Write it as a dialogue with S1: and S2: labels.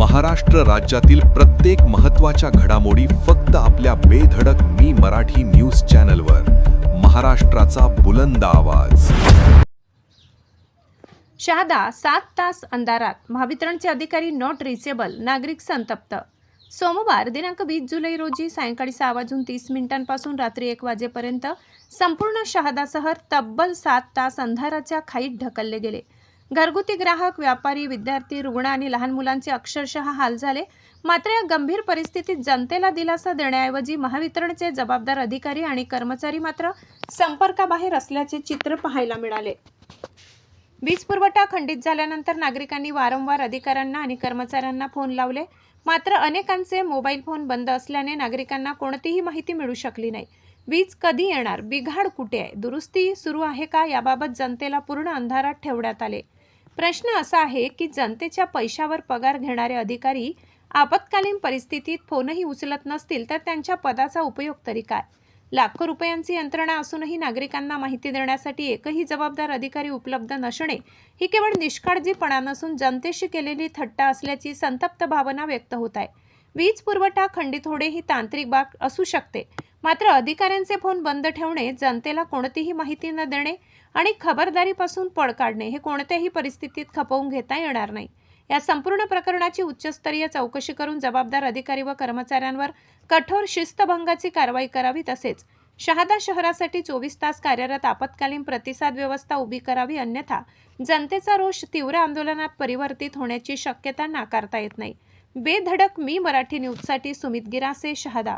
S1: महाराष्ट्र राज्यातील प्रत्येक महत्त्वाच्या घडामोडी फक्त आपल्या बेधडक मी मराठी न्यूज चॅनलवर. महाराष्ट्राचा बुलंद आवाज.
S2: शहादा 7 तास अंधारात, महावितरणचे अधिकारी नॉट रिचेबल, नागरिक संतप्त. सोमवार दिनांक 20 जुलै रोजी सायंकाळी 6:30 रात्री 1 वाजेपर्यंत संपूर्ण शहादा शहर तब्बल 7 तास अंधाराच्या खाईत ढकलले गेले. घरगुती ग्राहक, व्यापारी, विद्यार्थी, रुग्ण आणि लहान मुलांचे अक्षरशः हाल झाले. मात्र या गंभीर परिस्थितीत जनतेला दिलासा देण्याऐवजी महावितरणचे जबाबदार अधिकारी आणि कर्मचारी मात्र संपर्काबाहेर असल्याचे चित्र पाहायला मिळाले. वीज पुरवठा खंडित झाल्यानंतर नागरिकांनी वारंवार अधिकाऱ्यांना आणि कर्मचाऱ्यांना फोन लावले. मात्र अनेकांचे मोबाईल फोन बंद असल्याने नागरिकांना कोणतीही माहिती मिळू शकली नाही. वीज कधी येणार, बिघाड कुठे आहे, दुरुस्ती सुरू आहे का, याबाबत जनतेला पूर्ण अंधारात ठेवण्यात आले. प्रश्न असा आहे की जनतेच्या पैशावर पगार घेणारे अधिकारी आपत्कालीन परिस्थितीत फोनही उचलत नसतील तर त्यांच्या पदाचा उपयोग तरी काय. लाखो रुपयांची यंत्रणा असूनही नागरिकांना माहिती देण्यासाठी एकही जबाबदार अधिकारी उपलब्ध नसणे ही केवळ निष्काळजीपणा नसून जनतेशी केलेली थट्टा असल्याची संतप्त भावना व्यक्त होत आहे. वीज पुरवठा खंडित होणे ही तांत्रिक बाब असू शकते, मात्र अधिकाऱ्यांचे फोन बंद ठेवणे, जनतेला कोणतीही माहिती न देणे आणि खबरदारीपासून पळ काढणे हे कोणत्याही परिस्थितीत खपवून घेता येणार नाही. या संपूर्ण प्रकरणाची उच्चस्तरीय चौकशी करून जबाबदार अधिकारी व कर्मचाऱ्यांवर कठोर शिस्तभंगाची कारवाई करावी. तसेच शहादा शहरासाठी 24 तास कार्यरत आपत्कालीन प्रतिसाद व्यवस्था उभी करावी, अन्यथा जनतेचा रोष तीव्र आंदोलनात परिवर्तित होण्याची शक्यता नाकारता येत नाही. बेधडक मी मराठी न्यूजसाठी सुमित गिरासे, शहादा.